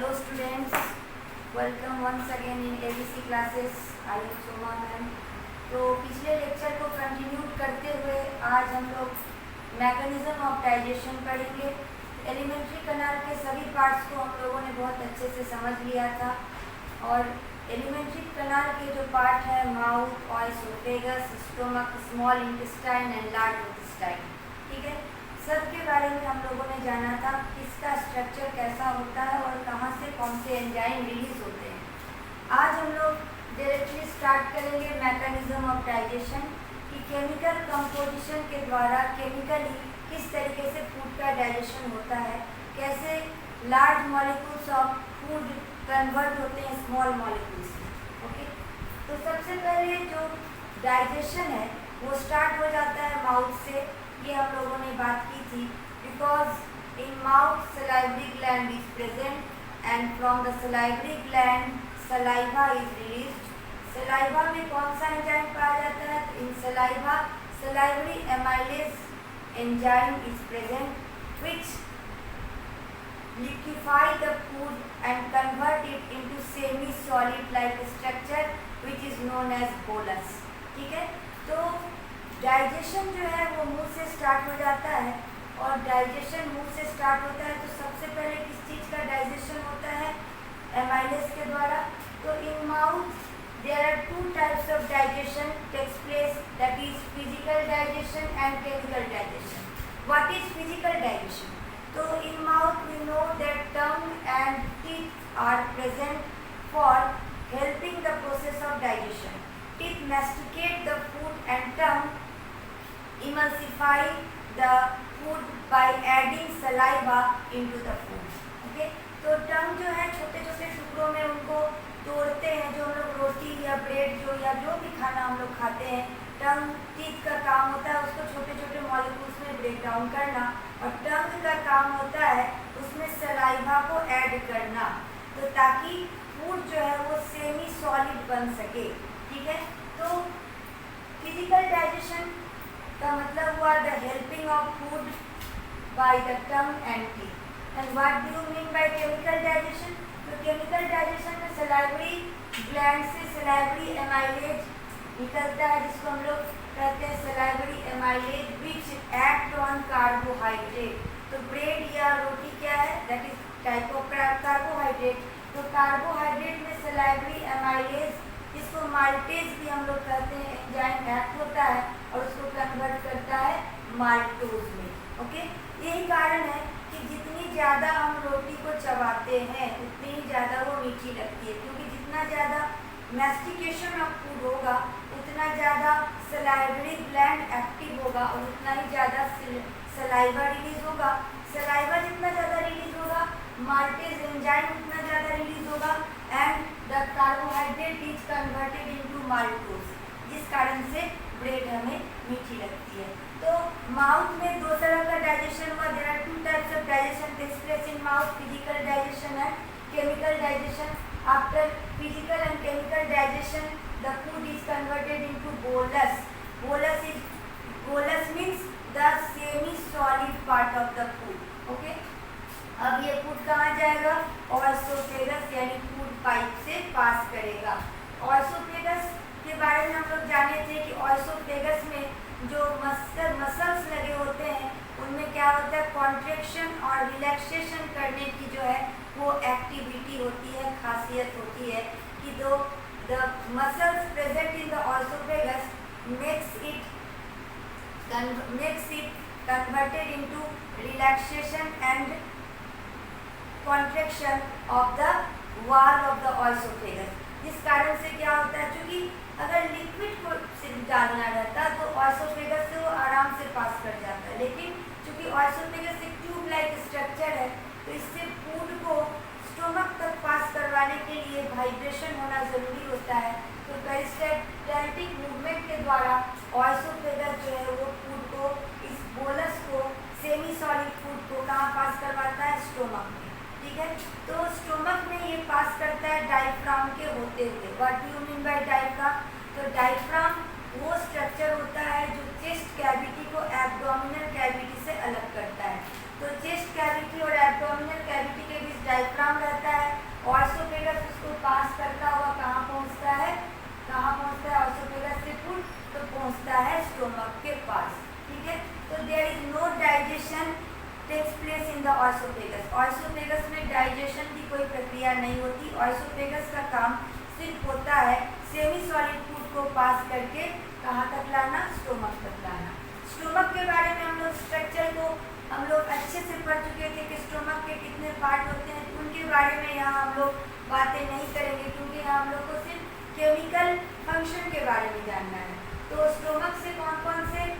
Hello students, welcome once again in ABC classes. I am Soma ma'am. तो पिछले lecture को continue करते हुए आज हम लोग मैकेनिज्म ऑफ डाइजेशन पढ़ेंगे। एलिमेंट्री कनाल के सभी पार्ट्स को हम लोगों ने बहुत अच्छे से समझ लिया था और एलिमेंट्री कनाल के जो पार्ट है mouth, ओएसोफेगस, stomach, small intestine and large intestine, ठीक है, सब के बारे में हम लोगों ने जाना था। किसका स्ट्रक्चर कैसा होता है और कहाँ से कौन से एंजाइम रिलीज होते हैं। आज हम लोग डायरेक्टली स्टार्ट करेंगे मैकेनिज्म ऑफ डाइजेशन कि केमिकल कंपोजिशन के द्वारा केमिकली किस तरीके से फूड का डाइजेशन होता है, कैसे large molecules of food convert होते हैं स्मॉल मॉलिक्यूल्स में। ओके, तो सबसे पहले जो डाइजेशन है वो स्टार्ट हो जाता है माउथ से। ये हम लोगों ने बात की थी। Because in mouth salivary gland is present and from the salivary gland saliva is released. Saliva में कौन सा एंजाइम पाया जाता है? इन saliva salivary amylase enzyme is present which liquefy the food and convert it into semi solid like structure which is known as bolus। ठीक है, तो digestion जो है वो मुंह से स्टार्ट हो जाता है और डाइजेशन मुंह से स्टार्ट होता है तो सबसे पहले किस चीज़ का डाइजेशन होता है? एमाइलेज के द्वारा। तो in mouth there are two types of digestion takes place, that is physical digestion and chemical digestion. What is physical digestion? तो in mouth we know that tongue and teeth are present for helping the process of digestion. Teeth masticate the food and tongue emulsify the food by adding saliva into the food। Okay, तो टंग जो है छोटे छोटे टुकड़ों में उनको तोड़ते हैं, जो हम लोग रोटी या ब्रेड जो या जो भी खाना हम लोग खाते हैं, टंग टीथ का काम होता है उसको छोटे छोटे मॉलिक्यूल्स में ब्रेक डाउन करना और टंग का काम होता है उसमें सलाइवा को ऐड करना, तो ताकि फूड जो है वो सेमी सॉलिड बन सके। ठीक है, तो फिजिकल डाइजेशन का मतलब हुआ the helping of food by the tongue and teeth. And what do you mean by chemical digestion? तो केमिकल डाइजेशन में सलाइवरी ग्लैंड से सलाइवरी एमाइलेज निकलता है जिसको हम लोग कहते हैं salivary amylase which act on carbohydrate. तो ब्रेड या रोटी क्या है? That is type of carbohydrate. तो कार्बोहाइड्रेट में सलाइवरी एमाइलेज जिसको माल्टेज भी हम लोग कहते हैं एंजाइम एक्ट होता है और उसको कन्वर्ट करता है माल्टोज में। ओके, यही कारण है कि जितनी ज़्यादा हम रोटी को चबाते हैं उतनी ही ज़्यादा वो मीठी लगती है, क्योंकि जितना ज़्यादा मैस्टिकेशन ऑफ फूड होगा उतना ज़्यादा सलाइवरी ग्लैंड एक्टिव होगा और उतना ही ज़्यादा सलाइवा रिलीज होगा। सलाइवा जितना ज़्यादा रिलीज होगा माल्टेज एंजाइम उतना ज़्यादा रिलीज होगा and the carbohydrate is converted into maltose, जिस कारण से ब्रेड हमें मीठी लगती है। तो माउथ में दो तरह का डाइजेशन हुआ। There are two types of digestion takes place in mouth, physical digestion and chemical digestion. After physical and chemical digestion the food is converted into bolus. Bolus means the semi solid part of the food. Okay, अब ये food कहाँ जाएगा? ओएसोफेगस यानी food pipe से पास करेगा। ओएसोफेगस के बारे में हम लोग जाने थे कि ओएसोफेगस में जो मसल्स लगे होते हैं उनमें क्या होता है? कॉन्ट्रैक्शन और रिलैक्सेशन करने की जो है वो एक्टिविटी होती है, खासियत होती है कि the muscles present in the ओएसोफेगस makes it converted into relaxation and contraction of the wall of the oesophagus। जिस कारण से क्या होता है, क्योंकि अगर लिक्विड को डालना रहता तो ओएसोफेगस से वो आराम से पास कर जाता है, लेकिन चूंकि ओएसोफेगस एक ट्यूब लाइक स्ट्रक्चर है तो इससे फूड को स्टोमक तक पास करवाने के लिए वाइब्रेशन होना ज़रूरी होता है। तो पेरिस्टाल्टिक मूवमेंट के द्वारा ओएसोफेगस जो है वो फूड को, इस बोलस को, सेमी सॉलिड फूड को कहाँ पास करवाता है? स्टोमक में। ठीक है, तो स्टोमक में ये पास करता है डायफ्राम के होते हुए। What do you mean by diaphragm? तो डायफ्राम वो स्ट्रक्चर होता है जो चेस्ट कैविटी को एब्डोमिनल कैविटी से अलग करता है। तो चेस्ट कैविटी और एब्डोमिनल कैविटी के बीच डायफ्राम रहता है place in the oesophagus. Oesophagus में डाइजेशन की कोई प्रक्रिया नहीं होती। ऑइसोफेगस का काम सिर्फ होता है सेमी सॉलिड फूड को पास करके कहाँ तक लाना, स्टोमक तक लाना। स्टोमक के बारे में हम लोग स्ट्रक्चर को हम लोग अच्छे से पढ़ चुके थे कि स्टोमक के कितने पार्ट होते हैं। उनके बारे में यहाँ हम लोग बातें नहीं करेंगे, क्योंकि यहाँ हम लोग को सिर्फ केमिकल फंक्शन के बारे में जानना है। तो स्टोमक से कौन कौन से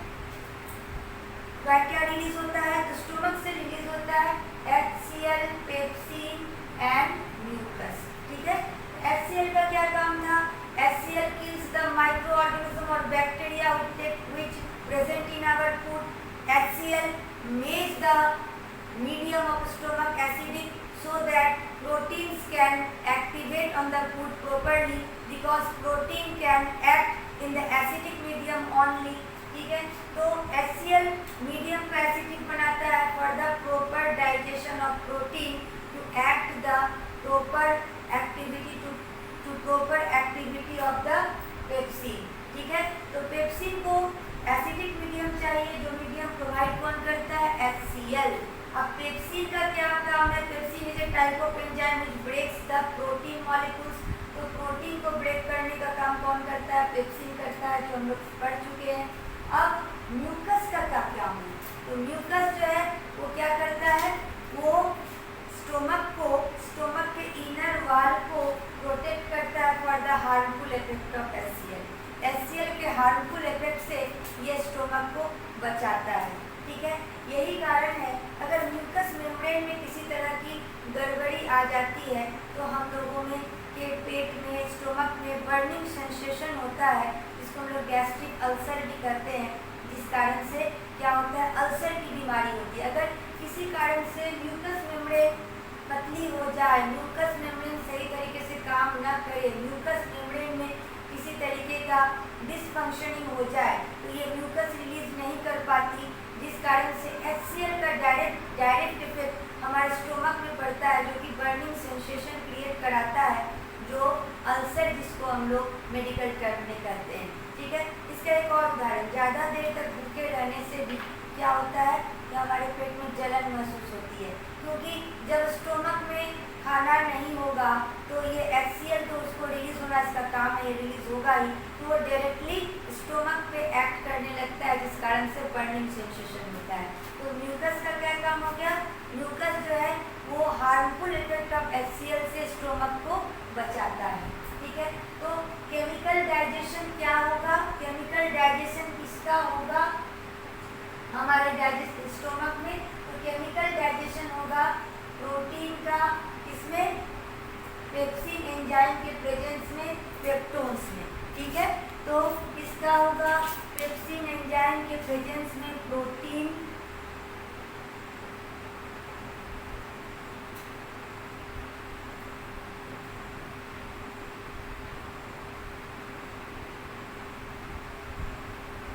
क्या रिलीज होता है? तो स्टोमक से रिलीज होता है HCl, पेप्सिन एंड म्यूकस। ठीक है, HCl का क्या काम था? HCl kills the microorganism or bacteria which present in our food. HCl makes the medium of stomach acidic so that proteins can activate on the food properly, because protein can act in the acidic medium only. ठीक है, तो HCl medium को acidic बनाता है for the proper digestion of protein to act the proper activity to proper activity of the pepsin. ठीक है, तो pepsin को एसिडिक मीडियम चाहिए, जो मीडियम प्रोवाइड कौन करता है? HCl। अब पेप्सिन का क्या काम है? Pepsin is a type of enzyme which breaks the protein molecules. तो प्रोटीन को ब्रेक करने का काम कौन करता है? पेप्सिन करता है, जो हम लोग पढ़ चुके हैं। अब म्यूकस का क्या काम है? तो म्यूकस जो है वो क्या करता है? वो स्टोमक के इनर वॉल को प्रोटेक्ट करता है for the harmful effect of HCl। HCl के हार्मफुल इफेक्ट से ये स्टोमक को बचाता है। ठीक है, यही कारण है अगर म्यूकस मेम्ब्रेन में किसी तरह की गड़बड़ी आ जाती है तो हम लोगों में के पेट में, स्टोमक में बर्निंग सेंसेशन होता है, जिसको हम लोग गैस्ट्रिक अल्सर भी करते हैं, जिस कारण से क्या होता है? अल्सर की बीमारी होती है। अगर किसी कारण से म्यूकस मेम्ब्रेन पतली हो जाए, म्यूकस मेम्ब्रेन सही तरीके से काम न करे, म्यूकस मेम्ब्रेन में किसी तरीके का डिसफंक्शनिंग हो जाए, तो ये म्यूकस रिलीज नहीं कर पाती, जिस कारण से HCl का डायरेक्ट इफेक्ट हमारे स्टोमक में पड़ता है, जो कि बर्निंग सेंसेशन क्रिएट कराता है, जो अल्सर जिसको हम लोग मेडिकल टर्म में कहते हैं। ठीक है, इसका एक और उदाहरण, ज़्यादा देर तक भूखे रहने से भी क्या होता है कि हमारे पेट में जलन महसूस होती है, क्योंकि जब स्टोमक में खाना नहीं होगा तो ये HCl तो उसको रिलीज होना इसका काम है, ये रिलीज होगा ही, तो वो डायरेक्टली स्टोमक पे एक्ट करने लगता है, जिस कारण से बर्निंग सेंसेशन होता है। तो म्यूकस का क्या काम हो गया? म्यूकस जो है वो हार्मफुल इफेक्ट ऑफ HCl से स्टोमक को बचाता है। ठीक है, तो केमिकल डाइजेशन क्या होगा? केमिकल डाइजेशन किसका होगा? हमारे स्टोमक में। तो केमिकल डाइजेशन होगा प्रोटीन का, किसमें? पेप्सिन एंजाइम के प्रेजेंस में, पेप्टोन्स में। ठीक है, तो किसका होगा? पेप्सिन एंजाइम के प्रेजेंस में प्रोटीन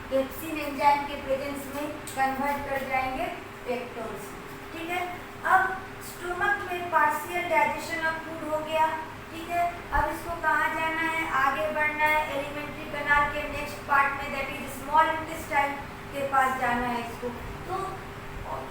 पेप्सिन एंजाइम के प्रेजेंस में कन्वर्ट कर जाएंगे पेप्टोन्स। ठीक है, अब स्टोमक में पार्शियल डाइजेशन ऑफ फूड हो गया। ठीक है, अब इसको कहाँ जाना है? आगे बढ़ना है एलिमेंट्री कैनाल के नेक्स्ट पार्ट में, दैट इज स्मॉल इंटेस्टाइन के पास जाना है इसको। तो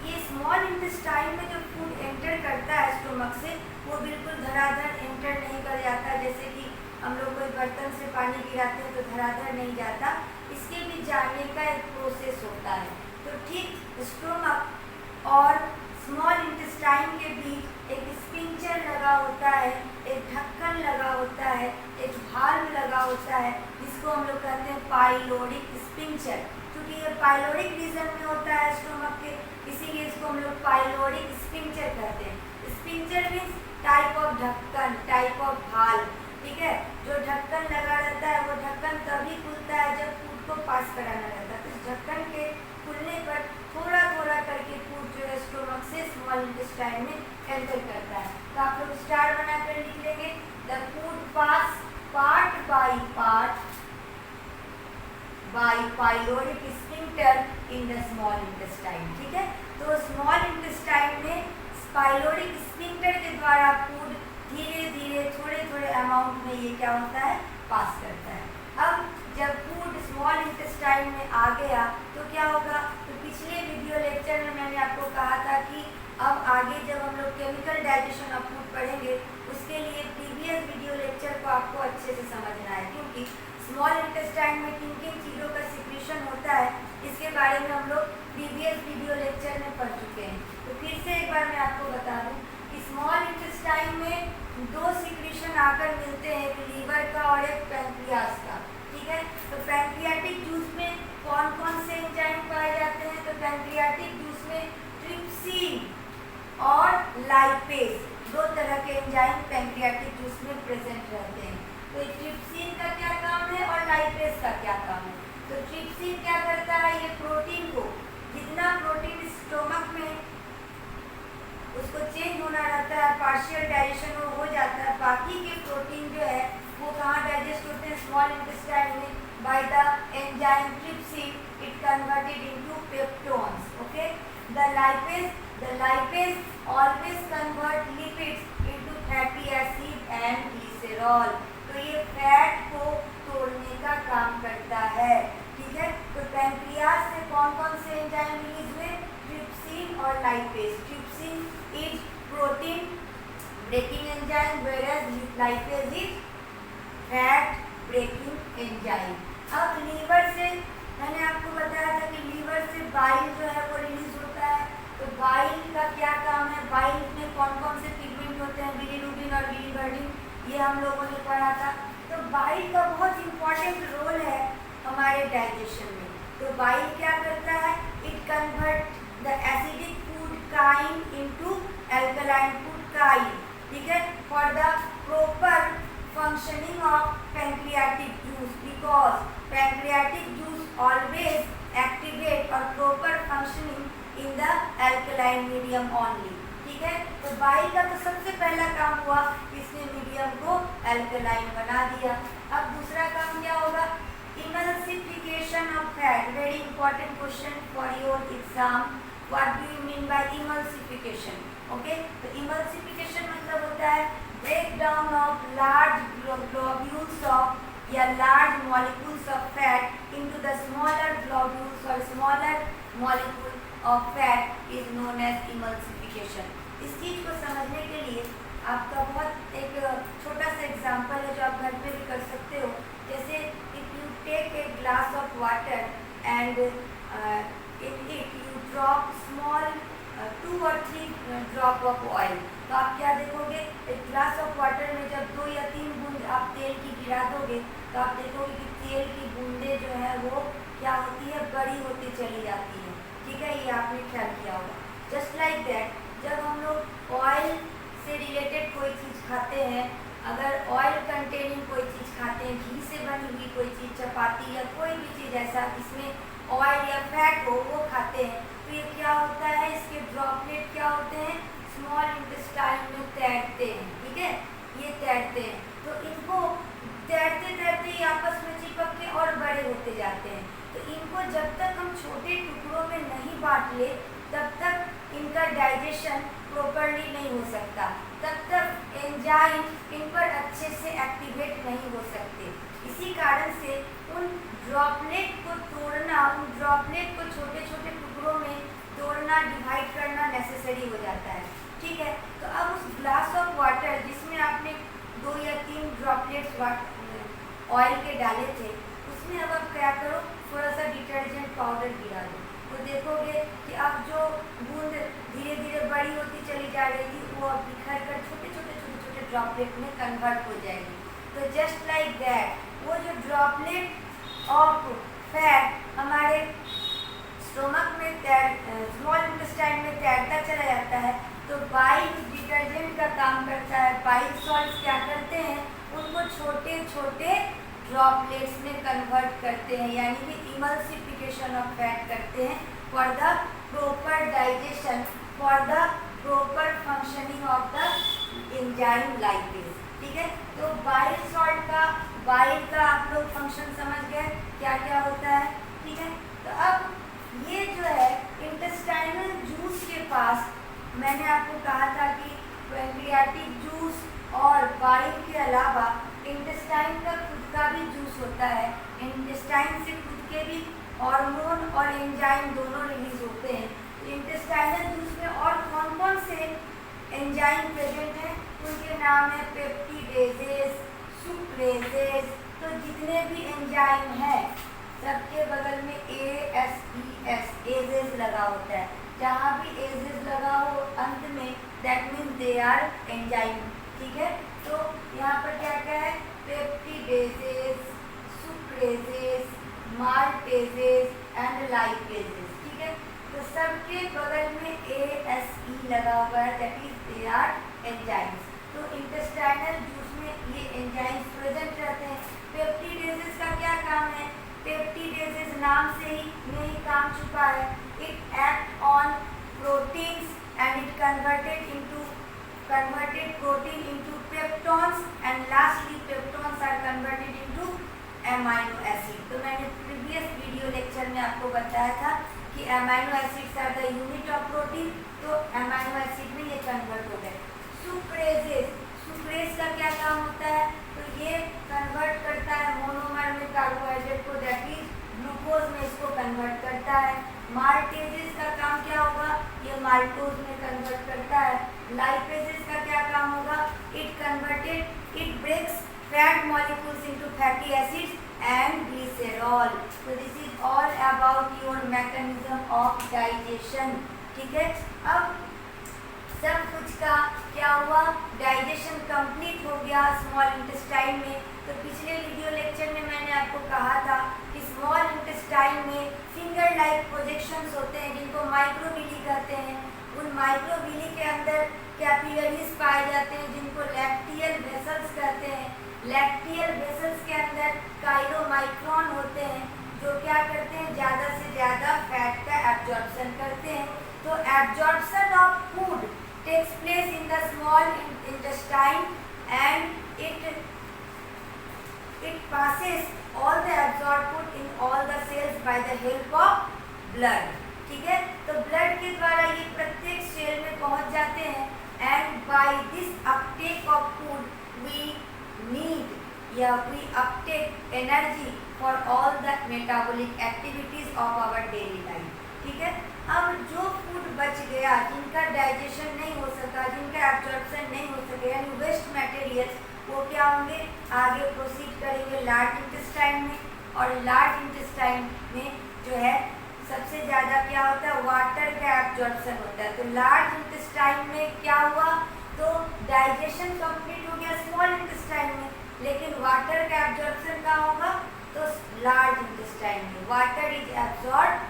ये स्मॉल इंटेस्टाइन में जो फूड एंटर करता है स्टोमक से, वो बिल्कुल धड़ाधड़ एंटर नहीं कर जाता, जैसे कि हम लोग कोई बर्तन से पानी गिराते हैं तो धड़ाधड़ नहीं जाता, इसके भी जाने का एक प्रोसेस होता है। तो ठीक स्टोमक और स्मॉल इंटेस्टाइन के बीच एक स्पिंचर लगा होता है, एक ढक्कन लगा होता है, एक वाल्व लगा होता है, जिसको हम लोग कहते हैं पाइलोरिक स्पिंचर। क्योंकि ये पाइलोरिक रीजन में होता है स्टोमक के, इसीलिए इसको हम लोग पाइलोरिक स्पिंचर कहते हैं। स्पिंचर मीन्स टाइप ऑफ ढक्कन, टाइप ऑफ वाल्व। ठीक है, जो ढक्कन लगा रहता है वो ढक्कन तभी खुलता है जब फूड को पास कराना रहता है। तो इस ढक्कन के खुलने पर थोड़ा थोड़ा करके फूड जो है स्टोमक से स्मॉल इंटेस्टाइन में एंटर करता है। तो आप लोग स्टार बनाकर लिख लेंगे, the food pass part by part by pyloric sphincter in the small intestine. ठीक है, तो स्मॉल इंटेस्टाइन में पाइलोरिक स्फिंक्टर के द्वारा फूड धीरे धीरे थोड़े थोड़े अमाउंट में ये क्या होता है? पास करता है। अब जब फूड स्मॉल इंटेस्टाइन में आ गया तो क्या होगा? तो पिछले वीडियो लेक्चर में मैंने आपको कहा था कि आपको बता दूं कि स्मॉल इंटेस्टाइन में दो सिक्रीशन आकर मिलते हैं, एक लीवर का और एक पैंक्रियास का। ठीक है, तो पैंक्रियाटिक जूस में कौन कौन से एंजाइम पाए जाते हैं? तो पैंक्रियाटिक जूस में ट्रिप्सिन और लाइपेज, दो तरह के एंजाइम पैंक्रियाटिक जूस में प्रेजेंट रहते हैं। तो ट्रिप्सिन का क्या काम है और लाइपेज का क्या काम है? तो ट्रिप्सिन क्या करता है? ये प्रोटीन को, जितना प्रोटीन स्टोमक में उसको चेंज होना रहता है, पार्शियल डाइजेशन वो हो जाता है, बाकी के प्रोटीन जो है वो कहाँ डाइजेस्ट होते हैं? स्मॉल इंटेस्टाइन में, by the enzyme trypsin it converted into peptones. Okay, the lipase always convert lipids into fatty acid and glycerol. तो ये फैट को तोड़ने का काम करता है। ठीक है, तो पैंक्रियास से कौन कौन से एंजाइम रिलीज हुए? ट्रिप्सिन और lipase. Trypsin is protein breaking enzyme, whereas lipase is fat breaking enzyme. अब लीवर से मैंने आपको बताया था कि लीवर से बाइल जो है वो रिलीज होता है। तो बाइल का क्या काम है? बाइल में कौन कौन से पिगमेंट होते हैं? बिलीरुबिन और बिलीवर्डिन, ये हम लोगों ने पढ़ा था। तो बाइल का बहुत इंपॉर्टेंट रोल है हमारे डाइजेशन में। तो बाइल क्या करता है? It convert the acidic food chyme into alkaline food chyme. ठीक है, for the proper functioning of pancreatic juice, because pancreatic juice always activate or proper functioning in the alkaline medium only। ठीक है, तो bile का तो सबसे पहला काम हुआ, इसने मीडियम को अल्कलाइन बना दिया। अब दूसरा काम क्या होगा? Emulsification of fat. Very important question for your exam. What do you mean by emulsification? Okay, तो इमल्सिफिकेशन मतलब होता है breakdown of large globules of या large molecules of fat into the smaller globules or smaller molecule of fat is known as emulsification। इस चीज को समझने के लिए आपका बहुत एक छोटा सा एग्जांपल है जो आप घर पे भी कर सकते हो। जैसे if you take a glass of water and in it you drop small 2 or 3 drop of oil, तो आप क्या देखोगे? एक ग्लास ऑफ वाटर में जब 2 या 3 बूंद आप तेल की गिरा दोगे तो आप देखोगे कि तेल की बूंदें जो है वो क्या होती है? बड़ी होती चली जाती है। ठीक है, ये आपने ख्याल किया होगा। जस्ट लाइक दैट, जब हम लोग ऑयल से रिलेटेड कोई चीज़ खाते हैं, अगर ऑयल कंटेनिंग कोई चीज़ खाते हैं, घी से बनी हुई कोई चीज़, चपाती या कोई भी चीज़ ऐसा जिसमें ऑयल या फैट हो, वो खाते हैं, तो ये क्या होता है? इसके ड्रॉपलेट क्या होते हैं? स्मॉल इंटेस्टाइन में तैरते हैं। ठीक है, ये तैरते हैं, तो इनको तैरते तैरते ही आपस में चिपक के और बड़े होते जाते हैं। तो इनको जब तक हम छोटे टुकड़ों में नहीं बांट ले तब तक इनका डाइजेशन प्रॉपरली नहीं हो सकता, तब तक एंजाइम इन पर अच्छे से एक्टिवेट नहीं हो सकते। इसी कारण से उन ड्रॉपलेट को तोड़ना, उन ड्रॉपलेट को छोटे छोटे टुकड़ों में तोड़ना, डिवाइड करना नेसेसरी हो जाता है। ठीक है, तो अब उस ग्लास ऑफ वाटर जिसमें आपने 2 या 3 ड्रॉपलेट्स ऑयल के डाले थे, उसमें अब आप क्या करो? थोड़ा सा डिटर्जेंट पाउडर गिरा दो, तो देखोगे कि अब जो बूंद धीरे धीरे बड़ी होती चली जा रही थी वो अब बिखर कर छोटे छोटे ड्रॉपलेट में कन्वर्ट हो जाएगी। तो जस्ट लाइक दैट, वो जो ड्रॉपलेट ऑफ फैट हमारे स्टोमक में स्मॉल इंटेस्टाइन में तैरता चला जाता है, तो बाइल डिटर्जेंट का काम करता है। बाइल सॉल्ट्स क्या करते हैं? उनको छोटे छोटे ड्रॉपलेट्स में कन्वर्ट करते हैं, यानी कि इमल्सिफिकेशन ऑफ फैट करते हैं for the proper digestion, for the proper functioning of the enzyme lipase. ठीक है, तो बाइल सॉल्ट का, बाइल का आप लोग फंक्शन समझ गए क्या क्या होता है। ठीक है, तो अब ये जो है इंटेस्टाइनल जूस के पास मैंने आपको कहा था कि पैंक्रियाटिक जूस और बाइल के अलावा इंटेस्टाइन का खुद का भी जूस होता है। इंटेस्टाइन से खुद के भी हार्मोन और एंजाइम दोनों रिलीज होते हैं। तो इंटेस्टाइनल जूस में और कौन कौन से एंजाइम प्रेजेंट हैं? उनके नाम है पेप्टिडेजेस, सुक्रेजेस। तो जितने भी एंजाइम हैं सबके बगल में एजेस लगा होता है। जहाँ भी एजेस लगा हो अंत में that means they are enzyme. ठीक है, तो यहाँ पर क्या क्या है, पेप्टिडेजेस, सुक्रेजेस, माल्टेजेस एंड लाइपेजेस। ठीक है, तो सबके बगल में ASE लगा हुआ है, that is they are enzymes. तो इंटेस्टाइनल जूस में ये एंजाइम्स प्रेजेंट रहते हैं। पेप्टिडेजेस का क्या काम है, पेप्टिडेजेस नाम से ही में ही काम छुपा है। It act on proteins and it converted protein into peptones and lastly peptones are converted into amino acid। तो मैंने प्रीवियस वीडियो लेक्चर में आपको बताया था कि amino acids are the unit of protein, तो अमाइनो एसिड में ये कन्वर्ट हो गए। सुक्रेजेस, सुक्रेज का क्या काम होता है, तो ये कन्वर्ट करता है मोनोमर में कार्बोहाइड्रेट को, दैट इज ग्लूकोज में इसको कन्वर्ट करता है। माल्टेजेस का काम क्या होगा, ये माल्टोज में कन्वर्ट करता है। लाइपेजेस का क्या काम होगा, it breaks fat molecules into fatty acids and glycerol. तो this is all about your mechanism of digestion. ठीक है, अब सब कुछ का क्या हुआ, डाइजेशन कंप्लीट हो गया स्मॉल इंटेस्टाइन में। तो पिछले वीडियो लेक्चर में मैंने आपको कहा था कि स्मॉल इंटेस्टाइन में फिंगर लाइक प्रोजेक्शंस होते हैं जिनको माइक्रोविली कहते हैं। उन माइक्रोविली के अंदर कैपिलरीज पाए जाते हैं जिनको लैक्टियल वेसल्स कहते हैं। लैक्टियल वेसल्स के अंदर काइलोमाइक्रोन होते हैं जो क्या करते हैं, ज़्यादा से ज़्यादा फैट का एब्जॉर्प्शन करते हैं। तो absorption of food takes place in the small intestine and it passes all the absorbed food in all the cells by the help of blood। ठीक है, तो ब्लड के द्वारा ये प्रत्येक सेल में पहुंच जाते हैं and by this uptake of food we need या we uptake energy for all the metabolic activities of our daily life. ठीक है, अब जो फूड बच गया, जिनका डाइजेशन नहीं हो सका, जिनका एब्जॉर्प्शन नहीं हो सके, यानी वेस्ट मटेरियल्स, वो क्या होंगे, आगे प्रोसीड करेंगे लार्ज इंटेस्टाइन में। और लार्ज इंटेस्टाइन में जो है सबसे ज़्यादा क्या होता है, वाटर का एब्जॉर्प्शन होता है। तो लार्ज इंटेस्टाइन में क्या हुआ, तो डाइजेशन कंप्लीट हो गया स्मॉल इंटेस्टाइन में, लेकिन वाटर का एब्जॉर्प्शन कहाँ होगा, तो लार्ज इंटेस्टाइन में। Water is absorb,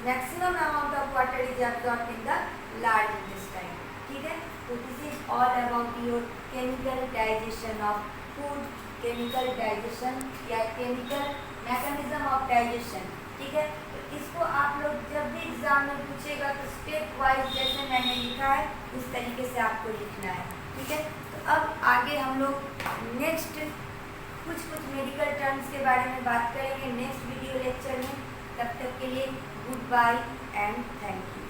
maximum amount of water is absorb in the large intestine. ठीक है, तो this is all about your chemical digestion of food, chemical digestion या केमिकल मैकेनिज्म ऑफ डाइजेशन। ठीक है, तो इसको आप लोग जब भी एग्जाम में पूछेगा तो स्टेप वाइज जैसे मैंने लिखा है उस तरीके से आपको लिखना है। ठीक है, तो अब आगे हम लोग नेक्स्ट कुछ मेडिकल टर्म्स के बारे में बात करेंगे नेक्स्ट वीडियो लेक्चर में। तब तक के लिए goodbye and thank you.